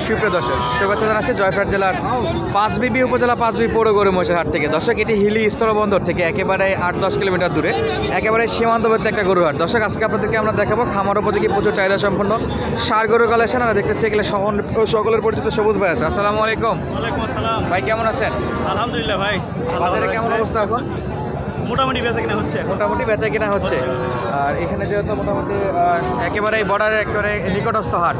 সুপ্রিয় দর্শক, শুভেচ্ছা জানাচ্ছি জয়পুরহাট জেলার পাঁচবিবি উপজেলা পাঁচবিবি পৌর গরু মহিষের হাট থেকে। দর্শক, এটি হিলি স্থলবন্দর থেকে একেবারে 8-10 কিলোমিটার দূরে, একেবারে সীমান্তবর্তী একটা গরুর হাট। দর্শক, আজকে আপনাদেরকে আমরা দেখাবো খামার উপযোগী প্রচুর চাহিদা সম্পন্ন ষাঁড় গরু কালেকশন। আর দেখতেছি এগুলো সকলের পরিচিত সবুজ ভাই আছে। আসসালামু আলাইকুম। ওয়ালাইকুম আসসালাম ভাই, কেমন আছেন? আলহামদুলিল্লাহ ভাই। বাজারে কেমন অবস্থা এখন? মোটামুটি বেচা কিনা হচ্ছে। মোটামুটি বেচা কিনা হচ্ছে। আর এখানে যেহেতু মোটামুটি একেবারে বর্ডারের একেবারে নিকটস্থ হাট,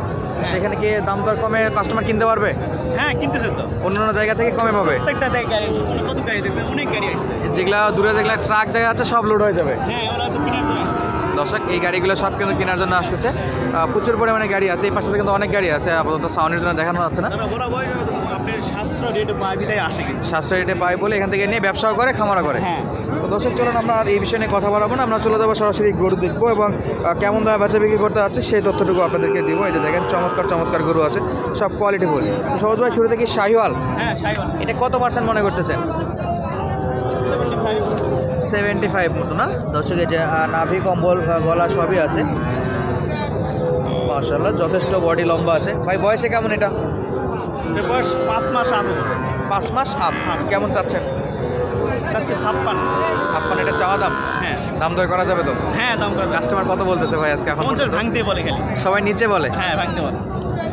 এখানে কি দাম দর কমে কাস্টমার কিনতে পারবে? হ্যাঁ, কিনতেছে তো। অন্যান্য জায়গা থেকে কমে পাবে? প্রত্যেকটা গাড়ি, কত গাড়ি দেখছে, অনেক গাড়ি আসছে। যেগুলা দূরে যেগুলা ট্রাক দেখা যাচ্ছে সব লোড হয়ে যাবে। হ্যাঁ, ওরা তো কিনার জন্য আসছে। দর্শক, এই গাড়িগুলো সব কিন্তু কেনার জন্য আসতেছে। প্রচুর পরিমাণে গাড়ি আছে। এই পাশে কিন্তু অনেক গাড়ি আছে, আপাতত সাউন্ডের জন্য দেখানো যাচ্ছে না। ওরা আপনার সাশ্রয় রেটে পায় বিদায় আসে কিন্তু। সাশ্রয় রেটে পাই বলে এখান থেকে নিয়ে ব্যবসাও করে, খামারা করে। হ্যাঁ। তো দর্শক, চলুন আমরা আর এই বিষয় নিয়ে কথা বলবো না, আমরা চলে যাবো সরাসরি গরু দেখবো এবং কেমন দামে বেচা বিক্রি করতে যাচ্ছে সেই তথ্যটুকু আপনাদেরকে দিব। এই যে দেখেন, চমৎকার চমৎকার গরু আছে, সব কোয়ালিটি ফুল। তো সহজ ভাই, শুরু থেকে শাহিওয়াল। হ্যাঁ, শাহিওয়াল। এটা কত পার্সেন্ট মনে করতেছেন? 75 মতো না? দর্শক, এই যে নাভি কম্বল গলা সবই আছে, মাশাআল্লাহ যথেষ্ট বডি লম্বা আছে। ভাই, বয়সে কেমন এটা? বয়স 5 মাস আপ। 5 মাস আপ। কেমন চাচ্ছেন? 56। এটা চাওয়া দাম? হ্যাঁ। দাম দর করা যাবে তো? হ্যাঁ, দাম করে। কাস্টমার কত বলতেছে ভাই আজকে? এখন 50 ভাঙতে বলে খালি। সবাই নিচে বলে? হ্যাঁ, ভাঙতে বলে।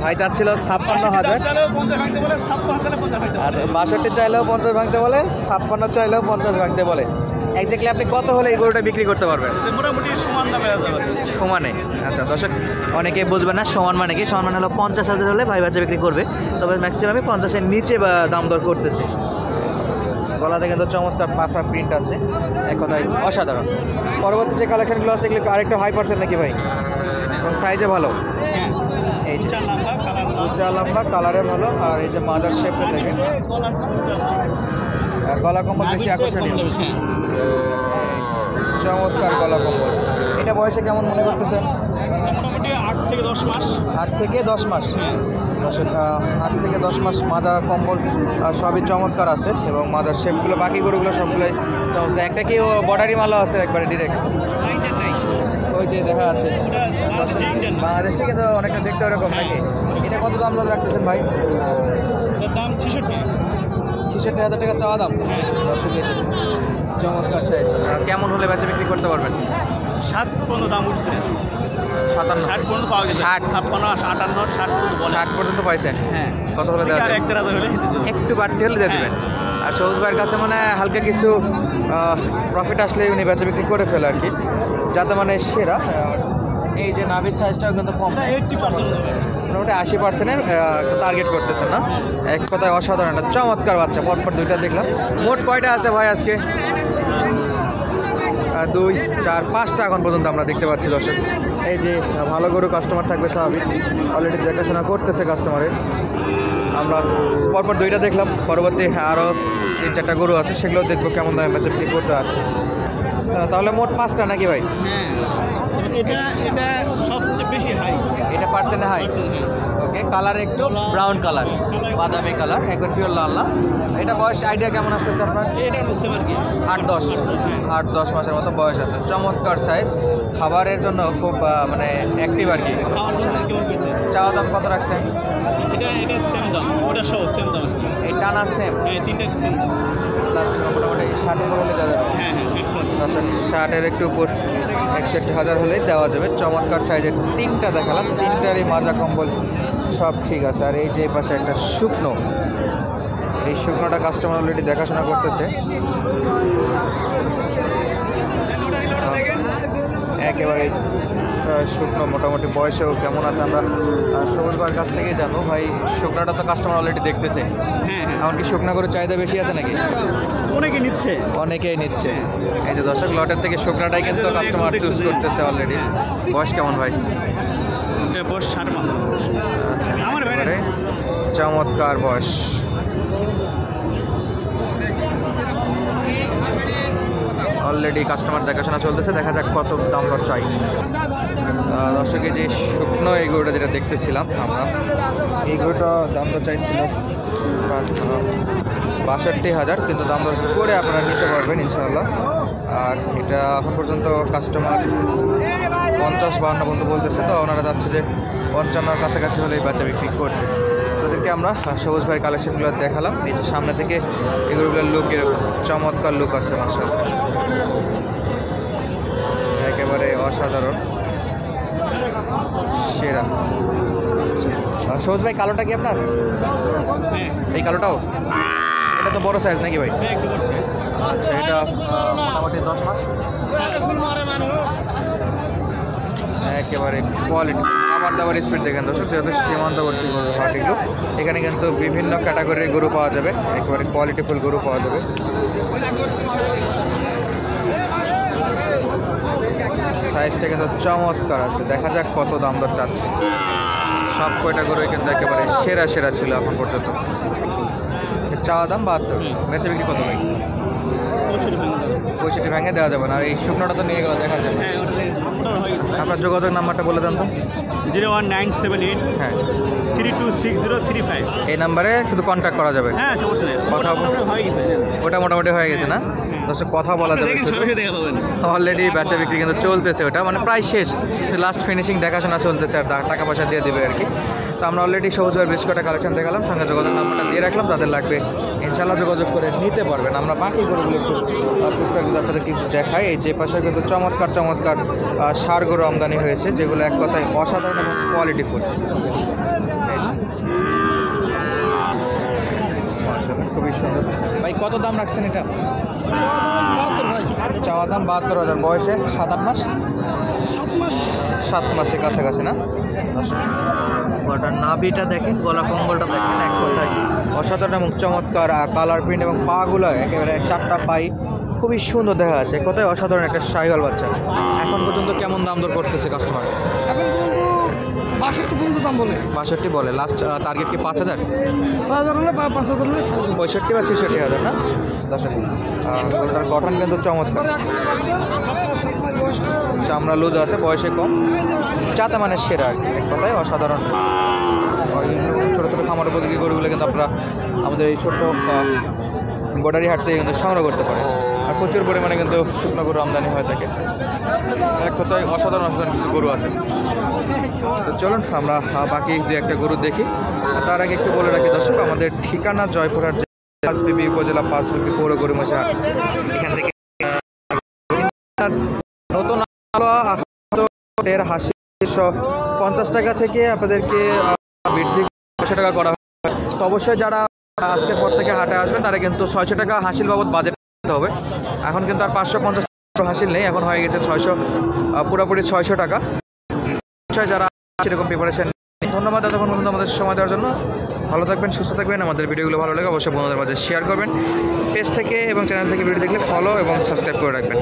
ভাই চাচ্ছিল 56,000। 50 ভাঙতে বলে, 56 ভাঙতে বলে। আচ্ছা, 62 চাইলেও 50 ভাঙতে বলে, 56 চাইলেও 50 ভাঙতে বলে। এক্স্যাক্টলি আপনি কত হলে এই গরুটা বিক্রি করতে পারবেন? মোটামুটি সমান দামে আছে। সমানে? আচ্ছা দর্শক, অনেকে বুঝবে না সমান মানে কি। সমান মানে হলো 50,000 হলে ভাই বাচ্চা বিক্রি করবে, তবে ম্যাক্সিমামই 50-এর নিচে বা দাম দর করতেছে। গলাতে কিন্তু চমৎকার পাখা প্রিন্ট আছে, এক কথায় অসাধারণ। পরবর্তী যে কালেকশনগুলো আছে এগুলো আরেকটু হাই পার্সেন্ট নাকি ভাই? এবং সাইজে ভালো। হ্যাঁ, এই যে উঁচা লম্বা, কালারে ভালো। আর এই যে মাজার শেপটা দেখেন, গলা কম্বল বেশি আকর্ষণীয়। চমৎকার গলা কম্বল। এটা বয়সে কেমন মনে করতেছেন? মোটামুটি 8 থেকে 10 মাস। 8 থেকে 10 মাস। দর্শক, 8 থেকে 10 মাস। মাজা কম্বল সবই চমৎকার আছে এবং মাজার শেপগুলো বাকি গরুগুলো সবগুলোই চমৎকার। একটা কি বর্ডারি মালও আছে একবারে ডিরেক্ট? ওই যে দেখা যাচ্ছে বাংলাদেশে, কিন্তু অনেকটা দেখতে ওরকম নাকি? এটা কত দাম দর রাখতেছেন ভাই? দাম 66,000 টাকা চাওয়া দাম। দর্শক, চমৎকার সাইজ। কেমন হলে বেচা বিক্রি করতে পারবেন? 7 পর্যন্ত দাম উঠছে। 57। 60 পর্যন্ত পাওয়া গেছে। 60, 56, 58, 60 পর্যন্ত বলে। 60 পর্যন্ত পাইছেন? হ্যাঁ। কত হলে দেওয়া আর যাবে? 1,000 হলে একটু বাড়তি হলে দিয়ে দেবেন। আর সবুজ ভাইয়ের কাছে মানে হালকা কিছু প্রফিট আসলে উনি বেচা বিক্রি করে ফেলে আর কি, যাতে মানে সেরা। এই যে নাভির সাইজটাও কিন্তু কম, 80% মোটামুটি 80%-এর টার্গেট করতেছে না? এক কথায় অসাধারণ একটা চমৎকার বাচ্চা। পরপর দুইটা দেখলাম। মোট কয়টা আছে ভাই আজকে? 2, 4, 5টা এখন পর্যন্ত আমরা দেখতে পাচ্ছি। দর্শক, এই যে ভালো গরু কাস্টমার থাকবে স্বাভাবিক, অলরেডি দেখাশোনা করতেছে কাস্টমারের। আমরা পরপর 2টা দেখলাম, পরবর্তী আরও 3-4টা গরু আছে, সেগুলো দেখবো কেমন দামে বেচা বিক্রি করতে আছে। তাহলে মোট 5টা নাকি ভাই? হ্যাঁ, এটা সবচেয়ে বেশি হাই। এটা পার্সেন্টে হাই। ওকে, কালার একটু ব্রাউন কালার, বাদামি কালার, একবার পিওর লাল না। এটা বয়স আইডিয়া কেমন আসতেছে আপনার? এটা বুঝতে পারি 8-10 মাসের মতো বয়স আছে। চমৎকার সাইজ, খাবারের জন্য খুব মানে অ্যাক্টিভ আর কি। চাওয়া দাম কত রাখছেন? এটা সেম দাম, ওটা সহ সেম দাম। এই টানা সেম? হ্যাঁ, 3টা সেম দাম। লাস্ট মোটামুটি 60 উপর হলে দেওয়া যাবে। হ্যাঁ, 60-এর একটু উপর, 61,000 হলেই দেওয়া যাবে। চমৎকার সাইজের 3টা দেখালাম, 3টারই মাজা কম্বল সব ঠিক আছে। আর এই যে পাশে একটা শুকনো, এই শুকনোটা কাস্টমার অলরেডি দেখাশোনা করতেছে। একেবারে শুকনো, মোটামুটি বয়সেও কেমন আছে আমরা সবুজ ভাইয়ের কাছ থেকেই জানবো। ভাই, শুকনোটা তো কাস্টমার অলরেডি দেখতেছে, হ্যাঁ। এমনকি শুকনো করে চাহিদা বেশি আছে নাকি? অনেকে নিচ্ছে। অনেকেই নিচ্ছে। এই যে দর্শক, লটের থেকে শুকনাটাই কিন্তু কাস্টমার চুজ করতেছে অলরেডি। বয়স কেমন ভাই? এটা বয়স 7 মাস। আমার একেবারে চমৎকার বয়স। অলরেডি কাস্টমার দেখাশোনা চলতেছে, দেখা যাক কত দাম দর চাই। দর্শকে যে শুকনো এই গরুটা যেটা দেখতেছিলাম আমরা, এই গরুটা দাম দর চাইছিল 62,000, কিন্তু দাম দর করে আপনারা নিতে পারবেন ইনশাআল্লাহ। আর এটা এখন পর্যন্ত কাস্টমার 50-52 পর্যন্ত বলতেছে, তো ওনারা যাচ্ছে যে 55 কাছাকাছি হলেই বাচ্চা বিক্রি করতে। তাদেরকে আমরা সবুজ ভাইয়ের কালেকশনগুলো দেখালাম। এই যে সামনে থেকে এগুলোর লুক এরকম চমৎকার লুক আছে মাশাআল্লাহ, একেবারে অসাধারণ সেরা। সবুজ ভাই কালোটা কি আপনার? হ্যাঁ, এই কালোটাও? এটা তো বড় সাইজ নাকি ভাই? একটু বড় size। আচ্ছা, এটা মোটামুটি 10 মাস। একেবারে কোয়ালিটি, খাবার দাবার স্পিড দেখেন দর্শক, যেহেতু সীমান্তবর্তী গরু হাট এগুলো, এখানে কিন্তু বিভিন্ন ক্যাটাগরির গরু পাওয়া যাবে, একেবারে কোয়ালিটিফুল গরু পাওয়া যাবে। সাইজটা কিন্তু চমৎকার আছে, দেখা যাক কত দাম দর চাচ্ছে। সব কয়টা গরু কিন্তু একেবারে সেরা সেরা ছিল এখন পর্যন্ত। চাওয়া দাম 72, বেচা বিক্রি কত ভাই? 65 ভেঙে দেওয়া যাবে না। আর এই শুকনোটা তো নিয়ে গেল দেখার জন্য। হ্যাঁ, আপনার যোগাযোগ নাম্বারটা বলে দেন তো। 01978 হ্যাঁ, 326035। এই নাম্বারে শুধু কন্ট্যাক্ট করা যাবে। হ্যাঁ, সমস্যা নেই, কথা হয়ে গেছে। ওটা মোটামুটি হয়ে গেছে না? দর্শক কথা বলা যাবে, দেখেন, সরাসরি দেখা পাবেন। অলরেডি বেচা বিক্রি কিন্তু চলতেছে, ওটা মানে প্রায় শেষ, লাস্ট ফিনিশিং দেখাশোনা চলতেছে আর টাকা পয়সা দিয়ে দেবে আর কি। তো আমরা অলরেডি সবুজ ভাইয়ের বেশ কটা কালেকশন দেখালাম, সঙ্গে যোগাযোগ নাম্বারটা দিয়ে রাখলাম, যাদের লাগবে ইনশাল্লাহ যোগাযোগ করে নিতে পারবেন। আমরা বাকি গরুগুলো একটু টুকটাক আপনাদের কিন্তু দেখাই। এই যে পাশে কিন্তু চমৎকার চমৎকার ষাঁড় গরু আমদানি হয়েছে, যেগুলো এক কথায় অসাধারণ এবং কোয়ালিটিফুল। মাশাআল্লাহ, খুবই সুন্দর। ভাই কত দাম রাখছেন এটা? চাওয়া দাম 72,000। বয়সে 7-8 মাস? 7 মাসের কাছাকাছি না? গলাটার নাভিটা দেখেন, গলা কম্বলটা দেখেন, এক কথায় অসাধারণ এবং চমৎকার কালার প্রিন্ট এবং পাগুলো একেবারে 4টা পাই খুবই সুন্দর দেখা যাচ্ছে, কোথায় অসাধারণ একটা শাহিওয়াল বাচ্চা। এখন পর্যন্ত কেমন দাম দর করতেছে কাস্টমার? এখন পর্যন্ত 62 পর্যন্ত দাম বলে। 62 বলে। লাস্ট টার্গেট কি 5,000? 6,000 হলে বা 5,000 হলে ছাড় দেবো। 65 বা 66,000 না? দর্শক গরুটার গঠন কিন্তু চমৎকার, পরে একটা বাচ্চা 7 মাস বয়স। চামড়া লুজ আছে, বয়সে কম, যাতে মানে সেরা আর কি, এক কথায় অসাধারণ। ছোটো ছোটো খামার উপযোগী গরুগুলো কিন্তু আপনারা আমাদের এই ছোট্ট বর্ডারি হাট থেকে কিন্তু সংগ্রহ করতে পারেন। আর প্রচুর পরিমাণে কিন্তু শুকনো গরু আমদানি হয়ে থাকে, এক কথায় অসাধারণ অসাধারণ কিছু গরু আছে। তো চলুন আমরা বাকি দু একটা গরু দেখি। তার আগে একটু বলে রাখি দর্শক, আমাদের ঠিকানা জয়পুরহাট, পাঁচবিবি উপজেলা, পাঁচবিবি পৌর গরুমশা। এখান থেকে নতুন হাসি 50 টাকা থেকে আপনাদেরকে বৃদ্ধি 600 টাকা করা হয়। তো অবশ্যই যারা আজকের পর থেকে হাটে আসবেন তারা কিন্তু 600 টাকা হাসিল বাবদ বাজেট করতে হবে। এখন কিন্তু আর 550 টাকা হাসিল নেই, এখন হয়ে গেছে 600, পুরোপুরি 600 টাকা। যারা সেরকম প্রিপারেশন। ধন্যবাদ এতক্ষণ পর্যন্ত আমাদের সময় দেওয়ার জন্য। ভালো থাকবেন, সুস্থ থাকবেন। আমাদের ভিডিওগুলো ভালো লাগে অবশ্যই বন্ধুদের মাঝে শেয়ার করবেন। পেজ থেকে এবং চ্যানেল থেকে ভিডিও দেখলে ফলো এবং সাবস্ক্রাইব করে রাখবেন।